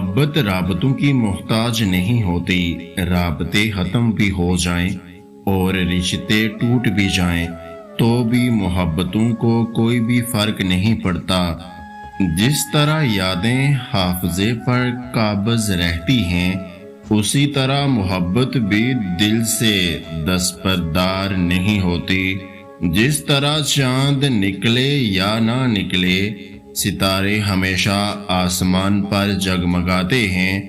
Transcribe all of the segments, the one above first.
محبت رابطوں کی محتاج نہیں ہوتی۔ رابطے ختم بھی ہو جائیں اور رشتے ٹوٹ بھی جائیں تو بھی محبتوں کو کوئی بھی فرق نہیں پڑتا۔ جس طرح یادیں حافظے پر قابض رہتی ہیں، اسی طرح محبت بھی دل سے دستبردار نہیں ہوتی۔ جس طرح چاند نکلے یا نہ نکلے، ستارے ہمیشہ آسمان پر جگمگاتے ہیں،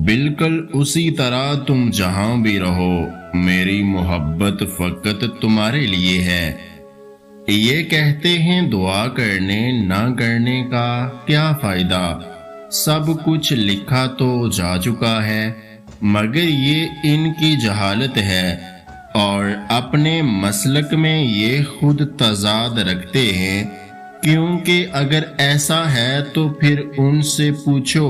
بالکل اسی طرح تم جہاں بھی رہو، میری محبت فقط تمہارے لیے ہے۔ یہ کہتے ہیں دعا کرنے نہ کرنے کا کیا فائدہ، سب کچھ لکھا تو جا چکا ہے، مگر یہ ان کی جہالت ہے اور اپنے مسلک میں یہ خود تضاد رکھتے ہیں، کیونکہ اگر ایسا ہے تو پھر ان سے پوچھو،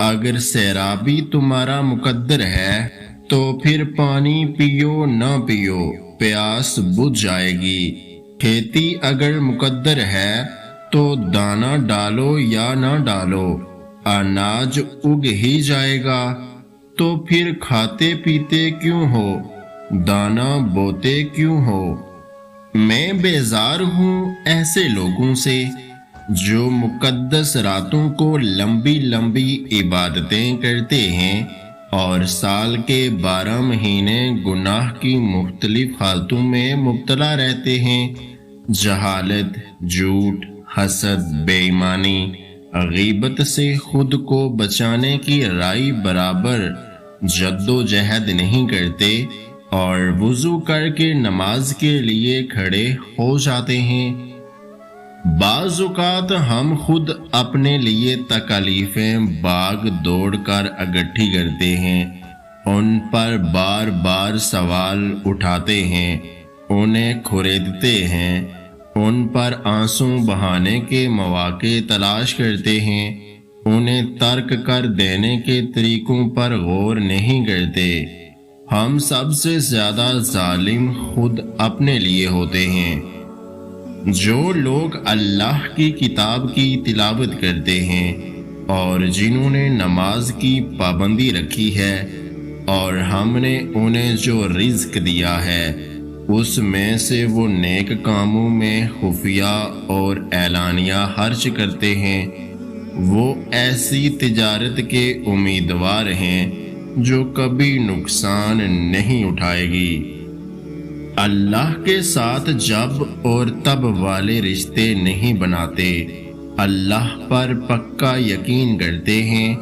اگر سیرابی تمہارا مقدر ہے تو پھر پانی پیو نہ پیو، پیاس بجھ جائے گی۔ کھیتی اگر مقدر ہے تو دانہ ڈالو یا نہ ڈالو، اناج اگ ہی جائے گا، تو پھر کھاتے پیتے کیوں ہو، دانہ بوتے کیوں ہو؟ میں بیزار ہوں ایسے لوگوں سے جو مقدس راتوں کو لمبی لمبی عبادتیں کرتے ہیں اور سال کے 12 مہینے گناہ کی مختلف حالتوں میں مبتلا رہتے ہیں۔ جہالت، جھوٹ، حسد، بے ایمانی، غیبت سے خود کو بچانے کی رائی برابر جد و جہد نہیں کرتے اور وضو کر کے نماز کے لیے کھڑے ہو جاتے ہیں۔ بعض اوقات ہم خود اپنے لیے تکالیفیں باغ دوڑ کر اکٹھی کرتے ہیں، ان پر بار بار سوال اٹھاتے ہیں، انہیں کھریدتے ہیں، ان پر آنسو بہانے کے مواقع تلاش کرتے ہیں، انہیں ترک کر دینے کے طریقوں پر غور نہیں کرتے۔ ہم سب سے زیادہ ظالم خود اپنے لیے ہوتے ہیں۔ جو لوگ اللہ کی کتاب کی تلاوت کرتے ہیں اور جنہوں نے نماز کی پابندی رکھی ہے اور ہم نے انہیں جو رزق دیا ہے اس میں سے وہ نیک کاموں میں خفیہ اور اعلانیہ خرچ کرتے ہیں، وہ ایسی تجارت کے امیدوار ہیں جو کبھی نقصان نہیں اٹھائے گی۔ اللہ کے ساتھ جب اور تب والے رشتے نہیں بناتے، اللہ پر پکا یقین کرتے ہیں،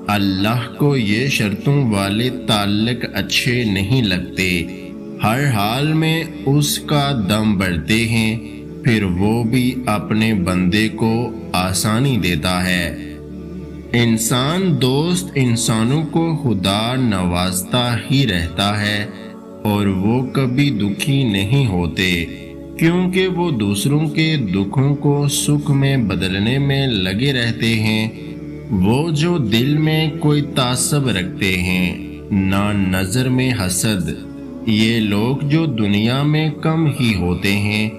اللہ کو یہ شرطوں والے تعلق اچھے نہیں لگتے، ہر حال میں اس کا دم بھرتے ہیں، پھر وہ بھی اپنے بندے کو آسانی دیتا ہے۔ انسان دوست انسانوں کو خدا نوازتا ہی رہتا ہے اور وہ کبھی دکھی نہیں ہوتے، کیونکہ وہ دوسروں کے دکھوں کو سکھ میں بدلنے میں لگے رہتے ہیں۔ وہ جو دل میں کوئی تعصب رکھتے ہیں، نہ نظر میں حسد، یہ لوگ جو دنیا میں کم ہی ہوتے ہیں،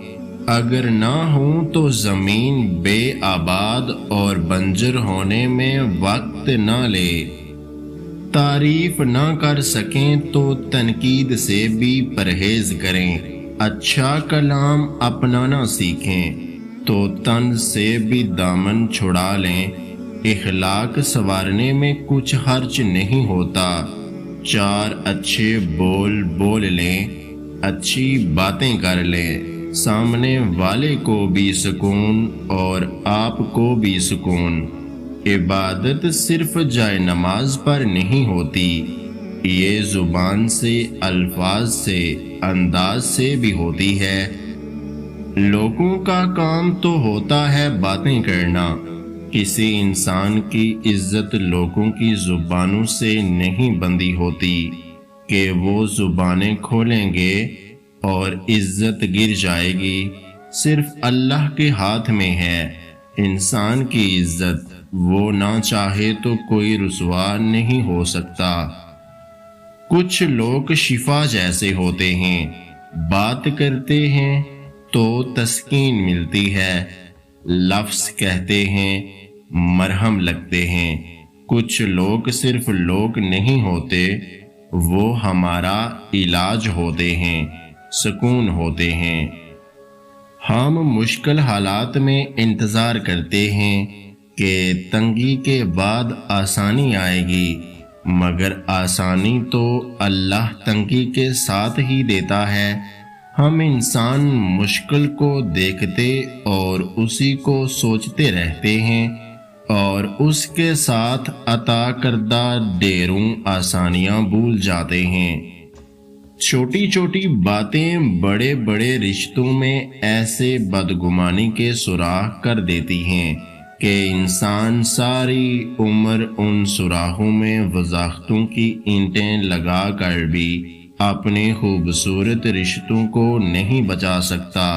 اگر نہ ہوں تو زمین بے آباد اور بنجر ہونے میں وقت نہ لے، تعریف نہ کر سکیں تو تنقید سے بھی پرہیز کریں، اچھا کلام اپنانا سیکھیں تو تن سے بھی دامن چھڑا لیں۔ اخلاق سنوارنے میں کچھ خرچ نہیں ہوتا، 4 اچھے بول بول لیں، اچھی باتیں کر لیں، سامنے والے کو بھی سکون اور آپ کو بھی سکون۔ عبادت صرف جائے نماز پر نہیں ہوتی، یہ زبان سے، الفاظ سے، انداز سے بھی ہوتی ہے۔ لوگوں کا کام تو ہوتا ہے باتیں کرنا، کسی انسان کی عزت لوگوں کی زبانوں سے نہیں بندی ہوتی کہ وہ زبانیں کھولیں گے اور عزت گر جائے گی، صرف اللہ کے ہاتھ میں ہے انسان کی عزت، وہ نہ چاہے تو کوئی رسوا نہیں ہو سکتا۔ کچھ لوگ شفا جیسے ہوتے ہیں، بات کرتے ہیں تو تسکین ملتی ہے، لفظ کہتے ہیں مرہم لگتے ہیں، کچھ لوگ صرف لوگ نہیں ہوتے، وہ ہمارا علاج ہوتے ہیں، سکون ہوتے ہیں۔ ہم مشکل حالات میں انتظار کرتے ہیں کہ تنگی کے بعد آسانی آئے گی، مگر آسانی تو اللہ تنگی کے ساتھ ہی دیتا ہے۔ ہم انسان مشکل کو دیکھتے اور اسی کو سوچتے رہتے ہیں اور اس کے ساتھ عطا کردہ ڈھیروں آسانیاں بھول جاتے ہیں۔ چھوٹی چھوٹی باتیں بڑے بڑے رشتوں میں ایسے بدگمانی کے سوراخ کر دیتی ہیں کہ انسان ساری عمر ان سوراخوں میں وضاحتوں کی اینٹیں لگا کر بھی اپنے خوبصورت رشتوں کو نہیں بچا سکتا۔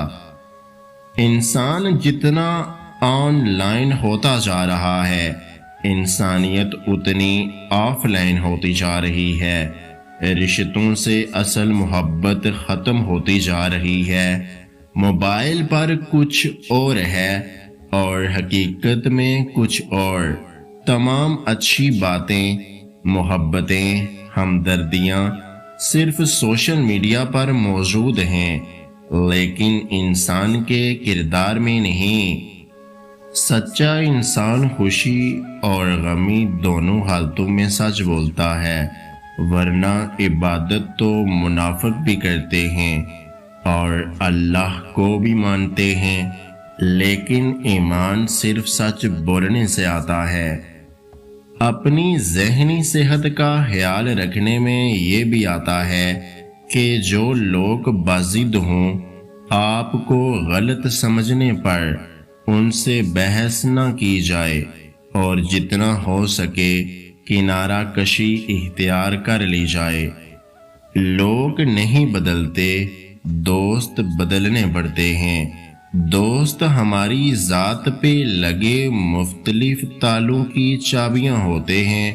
انسان جتنا آن لائن ہوتا جا رہا ہے، انسانیت اتنی آف لائن ہوتی جا رہی ہے۔ رشتوں سے اصل محبت ختم ہوتی جا رہی ہے۔ موبائل پر کچھ اور ہے اور حقیقت میں کچھ اور۔ تمام اچھی باتیں، محبتیں، ہمدردیاں صرف سوشل میڈیا پر موجود ہیں، لیکن انسان کے کردار میں نہیں۔ سچا انسان خوشی اور غمی دونوں حالتوں میں سچ بولتا ہے، ورنہ عبادت تو منافق بھی کرتے ہیں اور اللہ کو بھی مانتے ہیں، لیکن ایمان صرف سچ بولنے سے آتا ہے۔ اپنی ذہنی صحت کا خیال رکھنے میں یہ بھی آتا ہے کہ جو لوگ بازد ہوں، آپ کو غلط سمجھنے پر ان سے بحث نہ کی جائے اور جتنا ہو سکے کنارہ کشی اختیار کر لی جائے۔ لوگ نہیں بدلتے، دوست بدلنے پڑتے ہیں۔ دوست ہماری ذات پہ لگے مختلف تالوں کی چابیاں ہوتے ہیں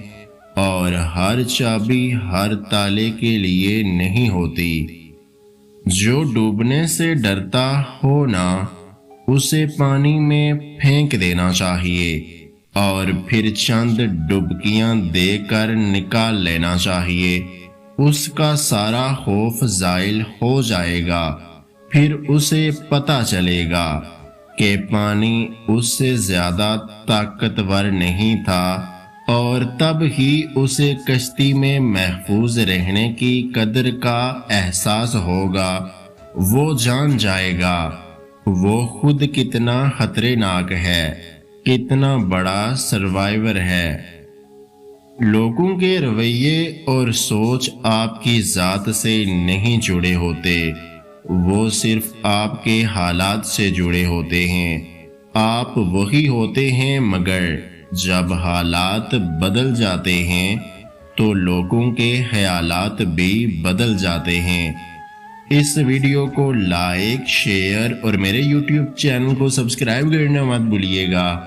اور ہر چابی ہر تالے کے لیے نہیں ہوتی۔ جو ڈوبنے سے ڈرتا ہو نا، اسے پانی میں پھینک دینا چاہیے اور پھر چند ڈبکیاں دے کر نکال لینا چاہیے۔ اس کا سارا خوف زائل ہو جائے گا، پھر اسے پتہ چلے گا کہ پانی اس سے زیادہ طاقتور نہیں تھا، اور تب ہی اسے کشتی میں محفوظ رہنے کی قدر کا احساس ہوگا۔ وہ جان جائے گا وہ خود کتنا خطرناک ہے، کتنا بڑا سروائیور ہے۔ لوگوں کے رویے اور سوچ آپ کی ذات سے نہیں جڑے ہوتے، وہ صرف آپ کے حالات سے جڑے ہوتے ہیں۔ آپ وہی ہوتے ہیں، مگر جب حالات بدل جاتے ہیں تو لوگوں کے خیالات بھی بدل جاتے ہیں۔ اس ویڈیو کو لائک، شیئر اور میرے یوٹیوب چینل کو سبسکرائب کرنا مت بھولیے گا۔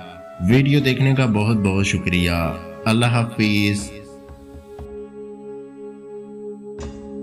ویڈیو دیکھنے کا بہت بہت شکریہ۔ اللہ حافظ۔